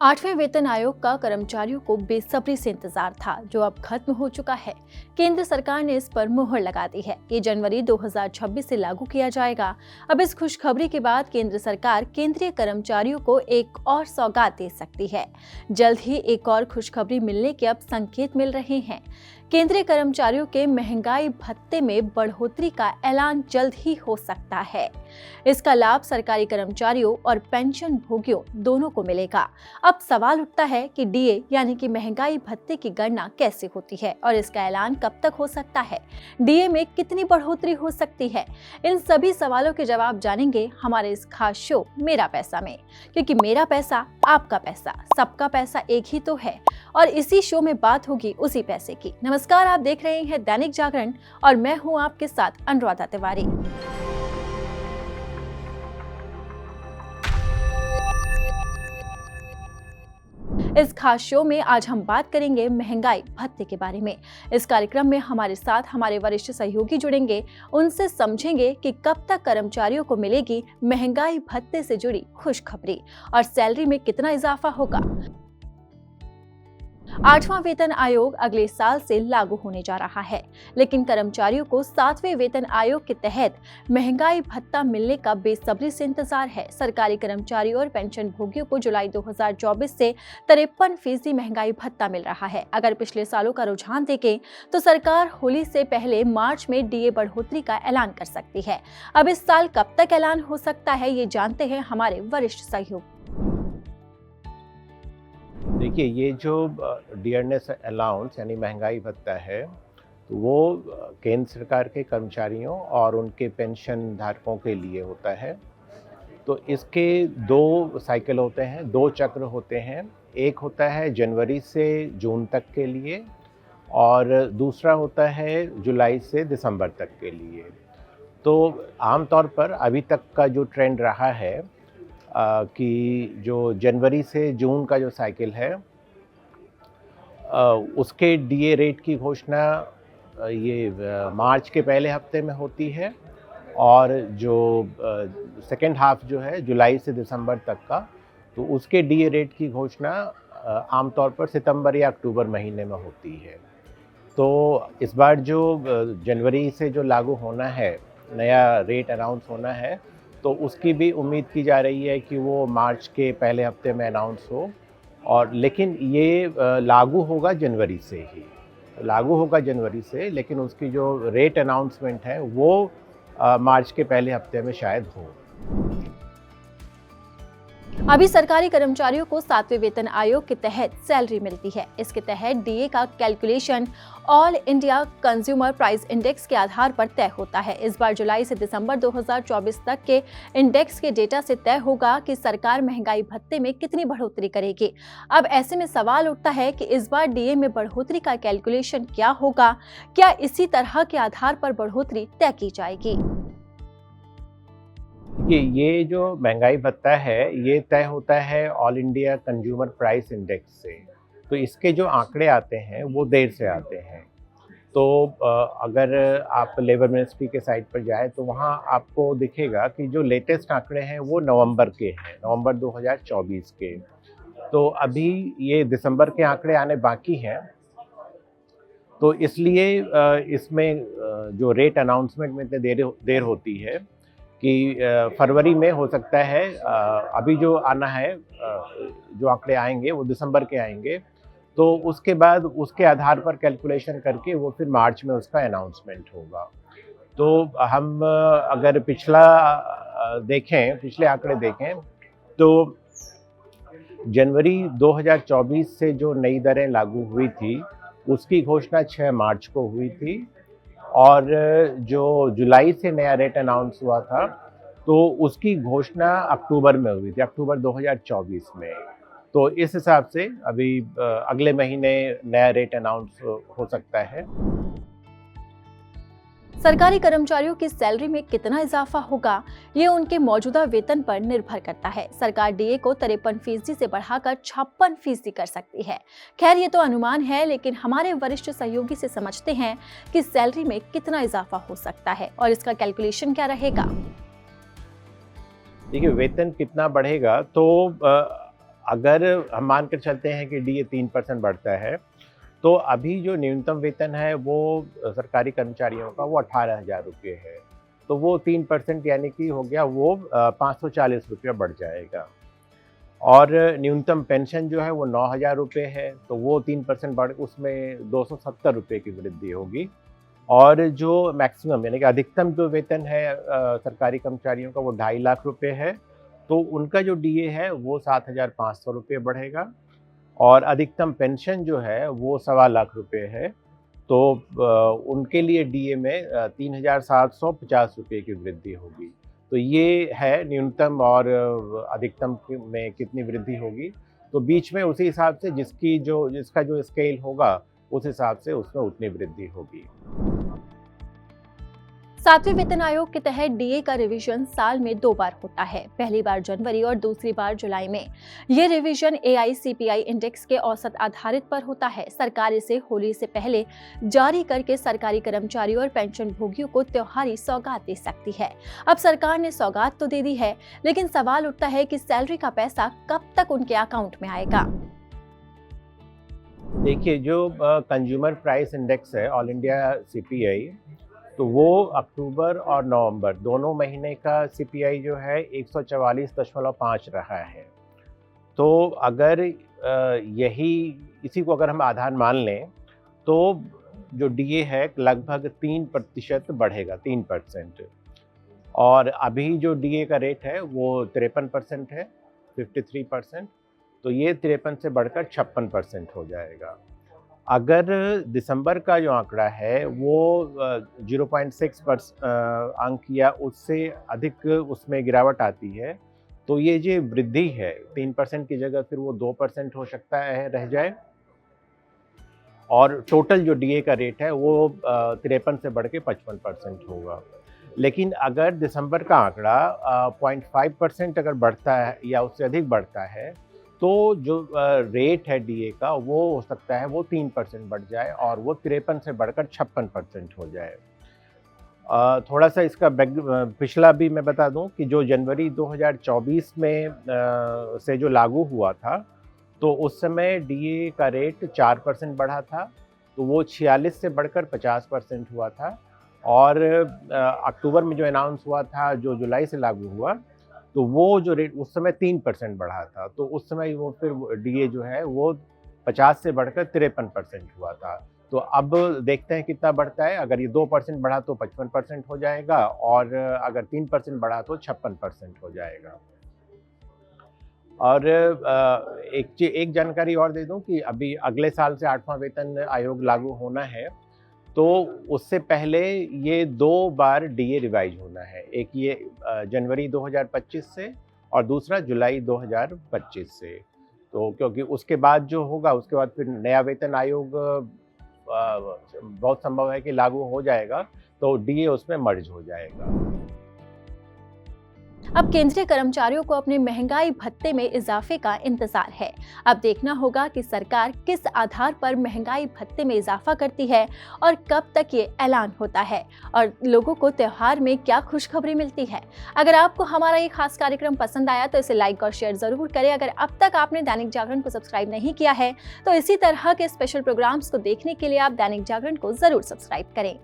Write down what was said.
8वें वेतन आयोग का कर्मचारियों को बेसब्री से इंतजार था, जो अब खत्म हो चुका है। केंद्र सरकार ने इस पर मुहर लगा दी है। ये जनवरी 2026 से लागू किया जाएगा। अब इस खुशखबरी के बाद केंद्र सरकार केंद्रीय कर्मचारियों को एक और सौगात दे सकती है। जल्द ही एक और खुशखबरी मिलने के अब संकेत मिल रहे हैं। केंद्रीय कर्मचारियों के महंगाई भत्ते में बढ़ोतरी का ऐलान जल्द ही हो सकता है। इसका लाभ सरकारी कर्मचारियों और पेंशन भोगियों दोनों को मिलेगा। अब सवाल उठता है कि डीए यानी कि महंगाई भत्ते की गणना कैसे होती है और इसका ऐलान कब तक हो सकता है। डीए में कितनी बढ़ोतरी हो सकती है, इन सभी सवालों के जवाब जानेंगे हमारे इस खास शो मेरा पैसा में, क्योंकि मेरा पैसा आपका पैसा, सबका पैसा एक ही तो है और इसी शो में बात होगी उसी पैसे की। नमस्कार, आप देख रहे हैं दैनिक जागरण और मैं हूं आपके साथ अनुराधा तिवारी। इस खास शो में आज हम बात करेंगे महंगाई भत्ते के बारे में। इस कार्यक्रम में हमारे साथ हमारे वरिष्ठ सहयोगी जुड़ेंगे, उनसे समझेंगे कि कब तक कर्मचारियों को मिलेगी महंगाई भत्ते से जुड़ी खुशखबरी और सैलरी में कितना इजाफा होगा। 8वां वेतन आयोग अगले साल से लागू होने जा रहा है, लेकिन कर्मचारियों को 7वें वेतन आयोग के तहत महंगाई भत्ता मिलने का बेसब्री से इंतजार है। सरकारी कर्मचारियों और पेंशन भोगियों को जुलाई 2024 से 53% महंगाई भत्ता मिल रहा है। अगर पिछले सालों का रुझान देखें तो सरकार होली से पहले मार्च में डीए बढ़ोतरी का ऐलान कर सकती है। अब इस साल कब तक ऐलान हो सकता है, ये जानते हैं हमारे वरिष्ठ सहयोगी। देखिए, ये जो डियरनेस अलाउंस यानी महंगाई भत्ता है, तो वो केंद्र सरकार के कर्मचारियों और उनके पेंशन धारकों के लिए होता है। तो इसके 2 साइकिल होते हैं, 2 चक्र होते हैं। एक होता है जनवरी से जून तक के लिए और दूसरा होता है जुलाई से दिसंबर तक के लिए। तो आमतौर पर अभी तक का जो ट्रेंड रहा है कि जो जनवरी से जून का जो साइकिल है, उसके डीए रेट की घोषणा ये मार्च के पहले हफ्ते में होती है और जो सेकेंड हाफ जो है जुलाई से दिसंबर तक का, तो उसके डीए रेट की घोषणा आमतौर पर सितंबर या अक्टूबर महीने में होती है। तो इस बार जो जनवरी से जो लागू होना है, नया रेट अनाउंस होना है, तो उसकी भी उम्मीद की जा रही है कि वो मार्च के पहले हफ्ते में अनाउंस हो। और लेकिन ये लागू होगा जनवरी से ही, लेकिन उसकी जो रेट अनाउंसमेंट है वो मार्च के पहले हफ्ते में शायद हो। अभी सरकारी कर्मचारियों को 7वें वेतन आयोग के तहत सैलरी मिलती है। इसके तहत डीए का calculation all India consumer price index के आधार पर तय होता है। इस बार जुलाई से दिसंबर 2024 तक के इंडेक्स के डेटा से तय होगा कि सरकार महंगाई भत्ते में कितनी बढ़ोतरी करेगी। अब ऐसे में सवाल उठता है कि इस बार डीए में बढ़ोतरी का कैलकुलेशन क्या होगा, क्या इसी तरह के आधार पर बढ़ोतरी तय की जाएगी। ये जो महंगाई भत्ता है, ये तय होता है all India consumer price index से। तो इसके जो आंकड़े आते हैं वो देर से आते हैं। तो अगर आप लेबर मिनिस्ट्री के साइट पर जाए तो वहाँ आपको दिखेगा कि जो लेटेस्ट आंकड़े हैं वो नवंबर के हैं, नवंबर 2024 के। तो अभी ये दिसंबर के आंकड़े आने बाकी हैं। तो इसलिए इसमें जो रेट अनाउंसमेंट में इतनी देर होती है कि फरवरी में हो सकता है। अभी जो आना है, जो आंकड़े आएंगे वो दिसंबर के आएंगे, तो उसके बाद उसके आधार पर कैलकुलेशन करके वो फिर मार्च में उसका अनाउंसमेंट होगा। तो हम अगर पिछले आंकड़े देखें तो जनवरी 2024 से जो नई दरें लागू हुई थी उसकी घोषणा 6 मार्च को हुई थी और जो जुलाई से नया रेट अनाउंस हुआ था तो उसकी घोषणा अक्टूबर में हुई थी, अक्टूबर 2024 में। तो इस हिसाब से अभी अगले महीने नया रेट अनाउंस हो सकता है। सरकारी कर्मचारियों की सैलरी में कितना इजाफा होगा, ये उनके मौजूदा वेतन पर निर्भर करता है। सरकार डीए को 53% से बढ़ाकर 56% कर सकती है। खैर, ये तो अनुमान है, लेकिन हमारे वरिष्ठ सहयोगी से समझते हैं कि सैलरी में कितना इजाफा हो सकता है और इसका कैलकुलेशन क्या रहेगा। देखिए, वेतन कितना बढ़ेगा तो अगर हम मान कर चलते हैं कि डीए 3% बढ़ता है, तो अभी जो न्यूनतम वेतन है वो सरकारी कर्मचारियों का वो 18,000 रुपये है। तो वो 3% यानी कि हो गया वो 540 रुपया बढ़ जाएगा। और न्यूनतम पेंशन जो है वो 9,000 रुपये है, तो वो 3% बढ़ उसमें 270 रुपये की वृद्धि होगी। और जो मैक्सिमम यानी कि अधिकतम जो वेतन है सरकारी कर्मचारियों का वो 2.5 लाख रुपये है, तो उनका जो डीए है वो 7,500 रुपये बढ़ेगा। और अधिकतम पेंशन जो है वो 1.25 लाख रुपये है, तो उनके लिए डीए में 3,750 रुपये की वृद्धि होगी। तो ये है न्यूनतम और अधिकतम में कितनी वृद्धि होगी। तो बीच में उसी हिसाब से जिसका जो स्केल होगा उस हिसाब से उसमें उतनी वृद्धि होगी। 7वें वेतन आयोग के तहत डीए का रिवीजन साल में 2 बार होता है, पहली बार जनवरी और दूसरी बार जुलाई में। ये रिवीजन एआईसीपीआई इंडेक्स के औसत आधारित पर होता है। सरकार इसे होली से पहले जारी करके सरकारी कर्मचारियों और पेंशन भोगियों को त्योहारी सौगात दे सकती है। अब सरकार ने सौगात तो दे दी है, लेकिन सवाल उठता है कि सैलरी का पैसा कब तक उनके अकाउंट में आएगा। देखिए, जो कंज्यूमर प्राइस इंडेक्स है ऑल इंडिया सीपीआई, तो वो अक्टूबर और नवंबर दोनों महीने का सीपीआई जो है 144.5 रहा है। तो अगर इसी को अगर हम आधार मान लें, तो जो डीए है लगभग 3% बढ़ेगा, 3%। और अभी जो डीए का रेट है वो 53% है, 53%। तो ये 53 से बढ़कर 56% हो जाएगा। अगर दिसंबर का जो आंकड़ा है वो 0.6 अंक या उससे अधिक उसमें गिरावट आती है, तो ये जो वृद्धि है 3% की जगह फिर वो 2% हो सकता है रह जाए। और टोटल जो डीए का रेट है वो 53 से बढ़ के 55% होगा। लेकिन अगर दिसंबर का आंकड़ा 0.5% अगर बढ़ता है या उससे अधिक बढ़ता है, तो जो रेट है डीए का वो हो सकता है वो 3% बढ़ जाए और वो 53 से बढ़कर 56% हो जाए। थोड़ा सा इसका पिछला भी मैं बता दूं कि जो जनवरी 2024 में से जो लागू हुआ था, तो उस समय डीए का रेट 4% बढ़ा था, तो वो 46 से बढ़कर 50% हुआ था। और अक्टूबर में जो अनाउंस हुआ था, जो जुलाई से लागू हुआ, तो वो जो रेट उस समय 3% बढ़ा था, तो उस समय वो फिर डीए जो है वो 50 से बढ़कर 53% हुआ था। तो अब देखते हैं कितना बढ़ता है। अगर ये 2% बढ़ा तो 55% हो जाएगा, और अगर 3% बढ़ा तो 56% हो जाएगा। और एक जानकारी और दे दूं कि अभी अगले साल से 8वां वेतन आयोग लागू होना है, तो उससे पहले ये 2 बार डीए रिवाइज होना है। एक ये जनवरी 2025 से और दूसरा जुलाई 2025 से। तो क्योंकि उसके बाद जो होगा उसके बाद फिर नया वेतन आयोग बहुत संभव है कि लागू हो जाएगा, तो डीए उसमें मर्ज हो जाएगा। अब केंद्रीय कर्मचारियों को अपने महंगाई भत्ते में इजाफे का इंतजार है। अब देखना होगा कि सरकार किस आधार पर महंगाई भत्ते में इजाफा करती है और कब तक ये ऐलान होता है, और लोगों को त्योहार में क्या खुशखबरी मिलती है। अगर आपको हमारा ये खास कार्यक्रम पसंद आया तो इसे लाइक और शेयर जरूर करें। अगर अब तक आपने दैनिक जागरण को सब्सक्राइब नहीं किया है तो इसी तरह के स्पेशल प्रोग्राम्स को देखने के लिए आप दैनिक जागरण को जरूर सब्सक्राइब करें।